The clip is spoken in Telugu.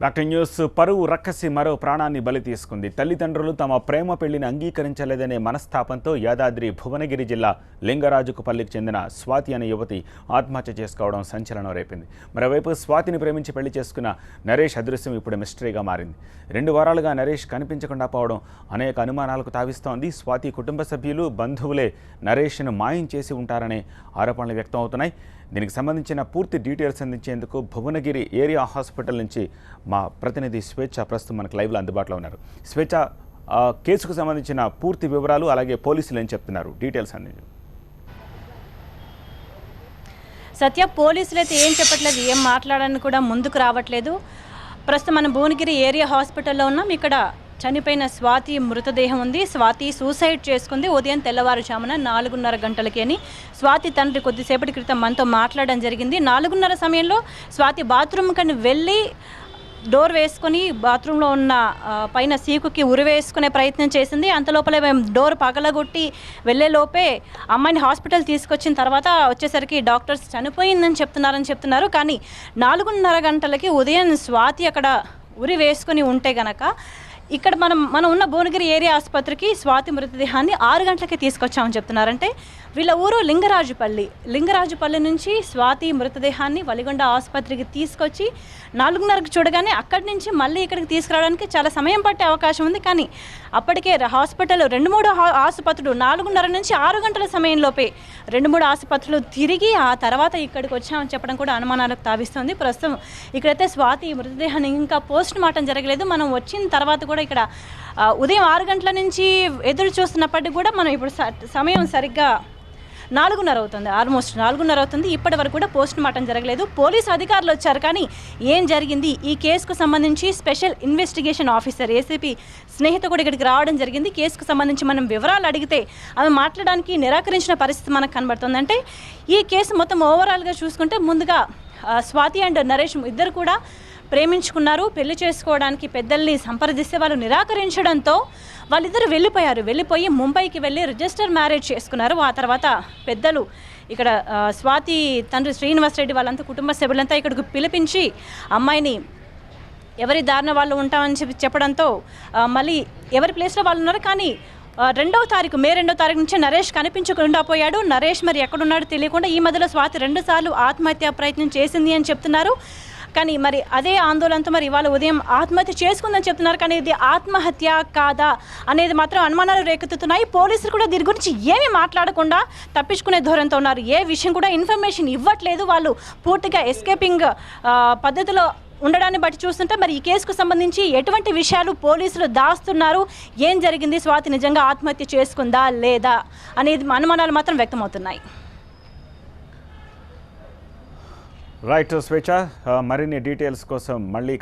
Back news. పరువు రక్కసి మరో ప్రాణాన్ని బలి తీసుకుంది. తల్లిదండ్రులు తమ ప్రేమ పెళ్లిని అంగీకరించలేదనే మనస్తాపంతో యాదాద్రి భువనగిరి జిల్లా లింగరాజుకుపల్లికి చెందిన స్వాతి అనే యువతి ఆత్మహత్య చేసుకోవడం సంచలనం రేపింది. మరోవైపు స్వాతిని ప్రేమించి పెళ్లి చేసుకున్న నరేష్ అదృశ్యం ఇప్పుడు మిస్టరీగా మారింది. 2 వారాలుగా నరేష్ కనిపించకుండా పోవడం అనేక అనుమానాలకు తావిస్తోంది. స్వాతి కుటుంబ సభ్యులు, బంధువులే నరేష్ను మాయం చేసి ఉంటారనే ఆరోపణలు వ్యక్తం అవుతున్నాయి. దీనికి సంబంధించిన పూర్తి డీటెయిల్స్ అందించేందుకు భువనగిరి ఏరియా హాస్పిటల్ నుంచి మా ప్రతినిధి స్వేచ్ఛ ప్రస్తుతం మనకు లైవ్లో అందుబాటులో ఉన్నారు. స్వేచ్ఛ, కేసుకు సంబంధించిన పూర్తి వివరాలు అలాగే పోలీసులు ఏం చెప్తున్నారు, డీటెయిల్స్ అందించు. సత్య, పోలీసులు అయితే ఏం చెప్పట్లేదు, ఏం మాట్లాడడానికి కూడా ముందుకు రావట్లేదు. ప్రస్తుతం మనం భువనగిరి ఏరియా హాస్పిటల్లో ఉన్నాం. ఇక్కడ చనిపోయిన స్వాతి మృతదేహం ఉంది. స్వాతి సూసైడ్ చేసుకుంది ఉదయం తెల్లవారుజామున 4:30 గంటలకి అని స్వాతి తండ్రి కొద్దిసేపటి క్రితం మనతో మాట్లాడడం జరిగింది. 4:30 సమయంలో స్వాతి బాత్రూమ్ కని వెళ్ళి డోర్ వేసుకొని బాత్రూంలో ఉన్న పైన సీకుకి ఉరివేసుకునే ప్రయత్నం చేసింది. అంతలోపలే మేము డోర్ పగలగొట్టి వెళ్ళేలోపే అమ్మాయిని హాస్పిటల్ తీసుకొచ్చిన తర్వాత వచ్చేసరికి డాక్టర్స్ చనిపోయిందని చెప్తున్నారు. కానీ 4:30 గంటలకి ఉదయం స్వాతి అక్కడ ఉరి వేసుకొని ఉంటే గనక ఇక్కడ మనం ఉన్న భువనగిరి ఏరియా ఆసుపత్రికి స్వాతి మృతదేహాన్ని 6 గంటలకే తీసుకొచ్చామని చెప్తున్నారంటే వీళ్ళ ఊరు లింగరాజుపల్లి నుంచి స్వాతి మృతదేహాన్ని వలిగొండ ఆసుపత్రికి తీసుకొచ్చి 4:30కి చూడగానే అక్కడి నుంచి మళ్ళీ ఇక్కడికి తీసుకురావడానికి చాలా సమయం పట్టే అవకాశం ఉంది. కానీ అప్పటికే హాస్పిటల్ 2-3 ఆసుపత్రులు 4:30 నుంచి 6 గంటల సమయంలోపే 2-3 ఆసుపత్రులు తిరిగి ఆ తర్వాత ఇక్కడికి వచ్చామని చెప్పడం కూడా అనుమానాలకు తావిస్తుంది. ప్రస్తుతం ఇక్కడైతే స్వాతి మృతదేహాన్ని ఇంకా పోస్ట్ మార్టం జరగలేదు. మనం వచ్చిన తర్వాత కూడా ఇక్కడ ఉదయం 6 గంటల నుంచి ఎదురు చూస్తున్నప్పటికీ కూడా మనం ఇప్పుడు సమయం సరిగ్గా 4:30 అవుతుంది, ఆల్మోస్ట్ 4:30 అవుతుంది. ఇప్పటి వరకు కూడా పోస్ట్ మార్టం జరగలేదు. పోలీసు అధికారులు వచ్చారు, కానీ ఏం జరిగింది, ఈ కేసుకు సంబంధించి special investigation officer ACP Snehitha కూడా ఇక్కడికి రావడం జరిగింది. కేసుకు సంబంధించి మనం వివరాలు అడిగితే ఆమె మాట్లాడడానికి నిరాకరించిన పరిస్థితి మనకు కనబడుతుంది. అంటే ఈ కేసు మొత్తం ఓవరాల్గా చూసుకుంటే ముందుగా స్వాతి అండ్ నరేష్ ఇద్దరు కూడా ప్రేమించుకున్నారు. పెళ్లి చేసుకోవడానికి పెద్దల్ని సంప్రదిస్తే వాళ్ళు నిరాకరించడంతో వాళ్ళిద్దరు వెళ్ళిపోయి ముంబైకి వెళ్ళి రిజిస్టర్ మ్యారేజ్ చేసుకున్నారు. ఆ తర్వాత పెద్దలు ఇక్కడ స్వాతి తండ్రి శ్రీనివాస్ రెడ్డి వాళ్ళంతా కుటుంబ సభ్యులంతా ఇక్కడికి పిలిపించి అమ్మాయిని ఎవరి దారిన వాళ్ళు ఉంటామని చెప్పడంతో మళ్ళీ ఎవరి ప్లేస్లో వాళ్ళు ఉన్నారు. కానీ మే 2వ తారీఖు నుంచి నరేష్ కనిపించకుండా పోయాడు. నరేష్ మరి ఎక్కడున్నాడో తెలియకుండా ఈ మధ్యలో స్వాతి 2 సార్లు ఆత్మహత్యా ప్రయత్నం చేసింది అని చెప్తున్నారు. కానీ మరి అదే ఆందోళనతో మరి ఇవాళ ఉదయం ఆత్మహత్య చేసుకుందని చెప్తున్నారు. కానీ ఇది ఆత్మహత్య కాదా అనేది మాత్రం అనుమానాలు రేకెత్తుతున్నాయి. పోలీసులు కూడా దీని గురించి ఏమీ మాట్లాడకుండా తప్పించుకునే ధోరణితో ఉన్నారు. ఏ విషయం కూడా ఇన్ఫర్మేషన్ ఇవ్వట్లేదు. వాళ్ళు పూర్తిగా ఎస్కేపింగ్ పద్ధతిలో ఉండడాన్ని బట్టి చూస్తుంటే మరి ఈ కేసుకు సంబంధించి ఎటువంటి విషయాలు పోలీసులు దాస్తున్నారు, ఏం జరిగింది, స్వాతి నిజంగా ఆత్మహత్య చేసుకుందా లేదా అనేది అనుమానాలు మాత్రం వ్యక్తమవుతున్నాయి. రైట్ స్వేచ్ఛ, మరిన్ని డీటెయిల్స్ కోసం మళ్ళీ